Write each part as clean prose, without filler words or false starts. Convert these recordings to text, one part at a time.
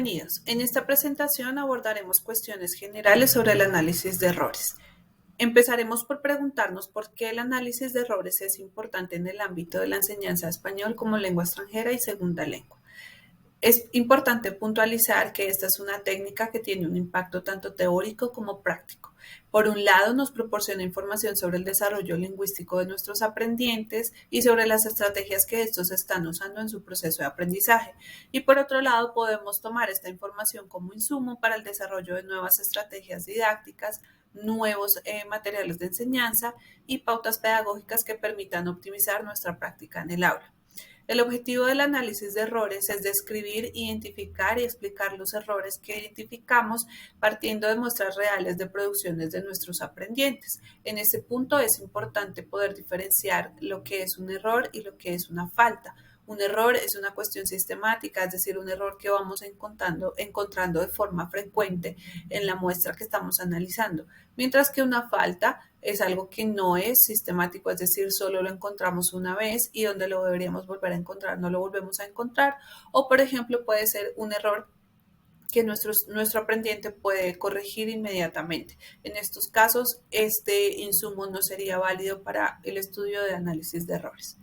Bienvenidos. En esta presentación abordaremos cuestiones generales sobre el análisis de errores. Empezaremos por preguntarnos por qué el análisis de errores es importante en el ámbito de la enseñanza de español como lengua extranjera y segunda lengua. Es importante puntualizar que esta es una técnica que tiene un impacto tanto teórico como práctico. Por un lado, nos proporciona información sobre el desarrollo lingüístico de nuestros aprendientes y sobre las estrategias que estos están usando en su proceso de aprendizaje. Y por otro lado, podemos tomar esta información como insumo para el desarrollo de nuevas estrategias didácticas, nuevos materiales de enseñanza y pautas pedagógicas que permitan optimizar nuestra práctica en el aula. El objetivo del análisis de errores es describir, identificar y explicar los errores que identificamos partiendo de muestras reales de producciones de nuestros aprendientes. En este punto es importante poder diferenciar lo que es un error y lo que es una falta. Un error es una cuestión sistemática, es decir, un error que vamos encontrando de forma frecuente en la muestra que estamos analizando, mientras que una falta es algo que no es sistemático, es decir, solo lo encontramos una vez y donde lo deberíamos volver a encontrar no lo volvemos a encontrar, o por ejemplo puede ser un error que nuestro aprendiente puede corregir inmediatamente. En estos casos, este insumo no sería válido para el estudio de análisis de errores.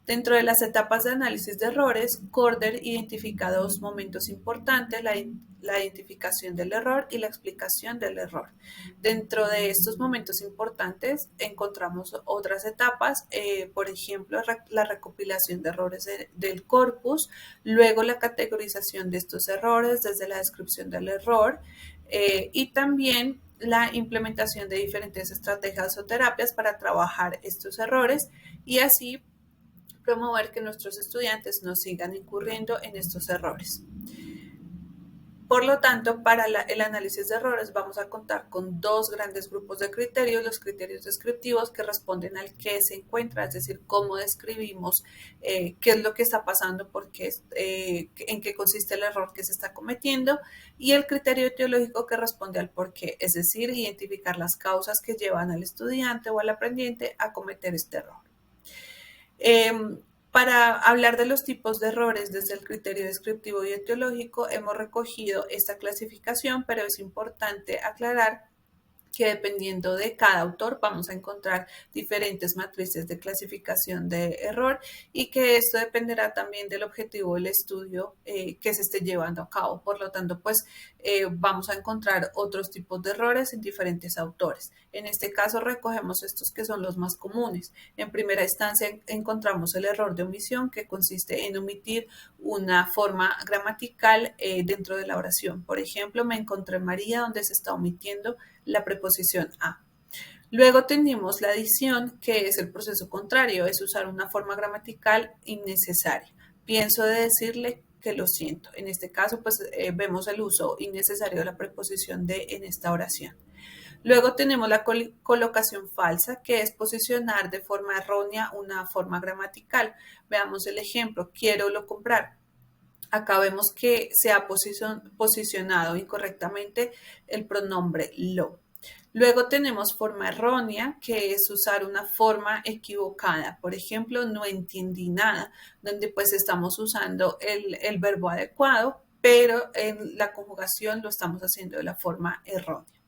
Dentro de las etapas de análisis de errores, Corder identifica dos momentos importantes, la identificación del error y la explicación del error. Dentro de estos momentos importantes encontramos otras etapas, por ejemplo, la recopilación de errores del corpus, luego la categorización de estos errores desde la descripción del error y también la implementación de diferentes estrategias o terapias para trabajar estos errores y así promover que nuestros estudiantes no sigan incurriendo en estos errores. Por lo tanto, para el análisis de errores vamos a contar con dos grandes grupos de criterios, los criterios descriptivos que responden al qué se encuentra, es decir, cómo describimos qué es lo que está pasando, en qué consiste el error que se está cometiendo, y el criterio etiológico que responde al por qué, es decir, identificar las causas que llevan al estudiante o al aprendiente a cometer este error. Para hablar de los tipos de errores desde el criterio descriptivo y etiológico, hemos recogido esta clasificación, pero es importante aclarar que dependiendo de cada autor vamos a encontrar diferentes matrices de clasificación de error y que esto dependerá también del objetivo del estudio que se esté llevando a cabo. Por lo tanto, vamos a encontrar otros tipos de errores en diferentes autores. En este caso recogemos estos que son los más comunes. En primera instancia encontramos el error de omisión, que consiste en omitir una forma gramatical dentro de la oración. Por ejemplo, me encontré María, donde se está omitiendo la preposición a. Luego tenemos la adición, que es el proceso contrario, es usar una forma gramatical innecesaria. Pienso de decirle que lo siento. En este caso, vemos el uso innecesario de la preposición de en esta oración. Luego tenemos la colocación falsa, que es posicionar de forma errónea una forma gramatical. Veamos el ejemplo, quiero lo comprar. Acá vemos que se ha posicionado incorrectamente el pronombre lo. Luego tenemos forma errónea, que es usar una forma equivocada. Por ejemplo, no entendí nada, donde estamos usando el verbo adecuado, pero en la conjugación lo estamos haciendo de la forma errónea.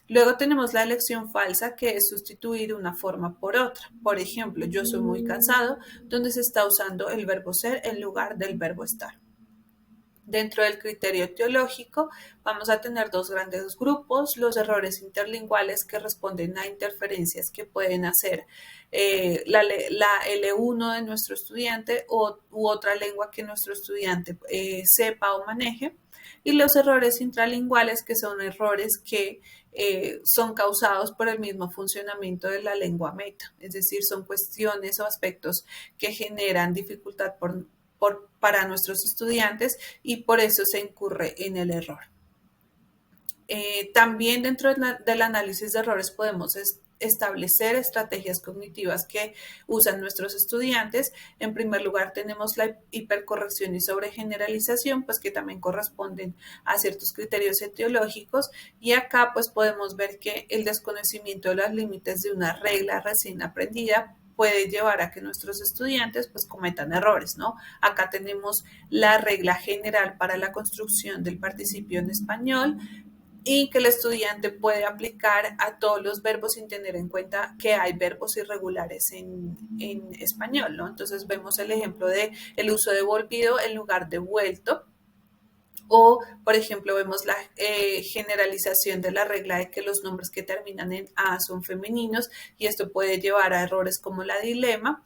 Luego tenemos la elección falsa, que es sustituir una forma por otra. Por ejemplo, yo soy muy cansado, donde se está usando el verbo ser en lugar del verbo estar. Dentro del criterio etiológico vamos a tener dos grandes grupos, los errores interlinguales que responden a interferencias que pueden hacer la L1 de nuestro estudiante u otra lengua que nuestro estudiante sepa o maneje, y los errores intralinguales que son errores que son causados por el mismo funcionamiento de la lengua meta, es decir, son cuestiones o aspectos que generan dificultad para nuestros estudiantes y por eso se incurre en el error. También dentro del análisis de errores podemos establecer estrategias cognitivas que usan nuestros estudiantes. En primer lugar tenemos la hipercorrección y sobregeneralización, que también corresponden a ciertos criterios etiológicos, y acá podemos ver que el desconocimiento de los límites de una regla recién aprendida puede llevar a que nuestros estudiantes pues cometan errores, ¿no? Acá tenemos la regla general para la construcción del participio en español y que el estudiante puede aplicar a todos los verbos sin tener en cuenta que hay verbos irregulares en español, ¿no? Entonces vemos el ejemplo de el uso de volvido en lugar de vuelto. O, por ejemplo, vemos la generalización de la regla de que los nombres que terminan en A son femeninos y esto puede llevar a errores como la dilema,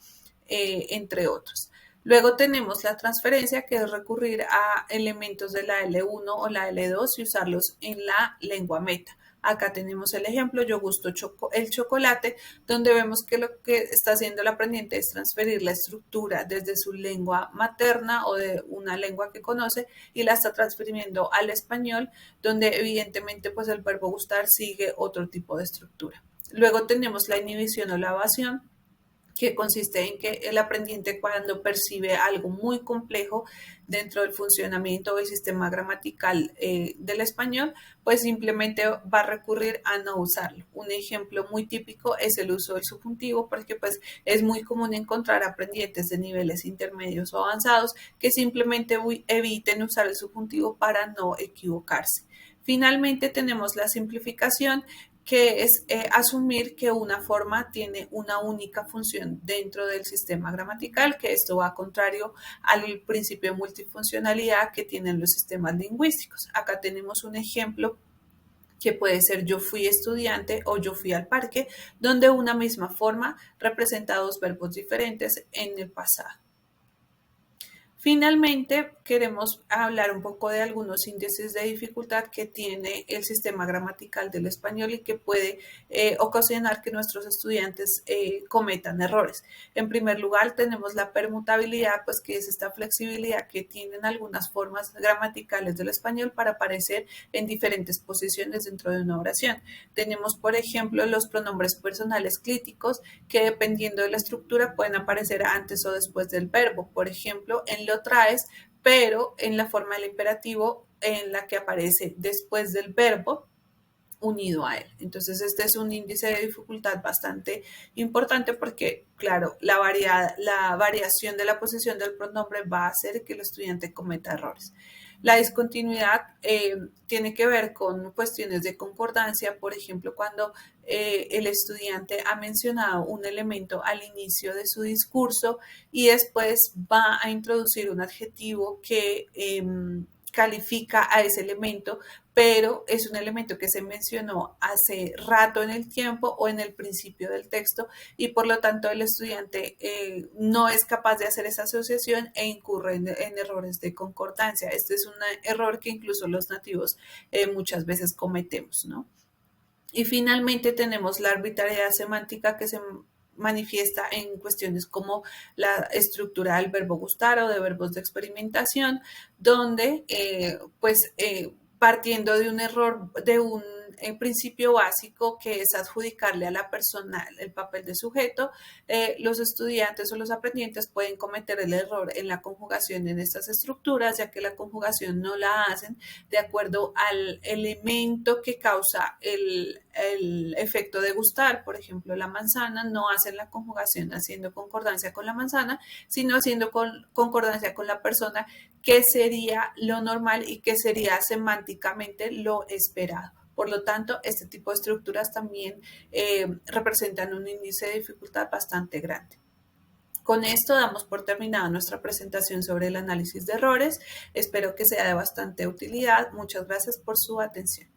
entre otros. Luego tenemos la transferencia, que es recurrir a elementos de la L1 o la L2 y usarlos en la lengua meta. Acá tenemos el ejemplo, yo gusto el chocolate, donde vemos que lo que está haciendo el aprendiente es transferir la estructura desde su lengua materna o de una lengua que conoce y la está transfiriendo al español, donde evidentemente pues el verbo gustar sigue otro tipo de estructura. Luego tenemos la inhibición o la evasión, que consiste en que el aprendiente cuando percibe algo muy complejo dentro del funcionamiento del sistema gramatical del español, pues simplemente va a recurrir a no usarlo. Un ejemplo muy típico es el uso del subjuntivo, porque pues es muy común encontrar aprendientes de niveles intermedios o avanzados que simplemente eviten usar el subjuntivo para no equivocarse. Finalmente tenemos la simplificación, que es asumir que una forma tiene una única función dentro del sistema gramatical, que esto va contrario al principio de multifuncionalidad que tienen los sistemas lingüísticos. Acá tenemos un ejemplo que puede ser yo fui estudiante o yo fui al parque, donde una misma forma representa dos verbos diferentes en el pasado. Finalmente, queremos hablar un poco de algunos índices de dificultad que tiene el sistema gramatical del español y que puede ocasionar que nuestros estudiantes cometan errores. En primer lugar, tenemos la permutabilidad, pues que es esta flexibilidad que tienen algunas formas gramaticales del español para aparecer en diferentes posiciones dentro de una oración. Tenemos, por ejemplo, los pronombres personales clíticos, que dependiendo de la estructura pueden aparecer antes o después del verbo. Por ejemplo, en lo traes, pero en la forma del imperativo en la que aparece después del verbo unido a él. Entonces, este es un índice de dificultad bastante importante porque, claro, la variación de la posición del pronombre va a hacer que el estudiante cometa errores. La discontinuidad tiene que ver con cuestiones de concordancia, por ejemplo, cuando el estudiante ha mencionado un elemento al inicio de su discurso y después va a introducir un adjetivo que califica a ese elemento, pero es un elemento que se mencionó hace rato en el tiempo o en el principio del texto y por lo tanto el estudiante no es capaz de hacer esa asociación e incurre en errores de concordancia. Este es un error que incluso los nativos muchas veces cometemos, ¿no? Y finalmente tenemos la arbitrariedad semántica, que se manifiesta en cuestiones como la estructura del verbo gustar o de verbos de experimentación, donde partiendo de un error, de un principio básico que es adjudicarle a la persona el papel de sujeto, los estudiantes o los aprendientes pueden cometer el error en la conjugación en estas estructuras, ya que la conjugación no la hacen de acuerdo al elemento que causa el efecto de gustar. Por ejemplo, la manzana, no hacen la conjugación haciendo concordancia con la manzana, sino haciendo concordancia con la persona, que sería lo normal y que sería semánticamente lo esperado. Por lo tanto, este tipo de estructuras también representan un índice de dificultad bastante grande. Con esto damos por terminada nuestra presentación sobre el análisis de errores. Espero que sea de bastante utilidad. Muchas gracias por su atención.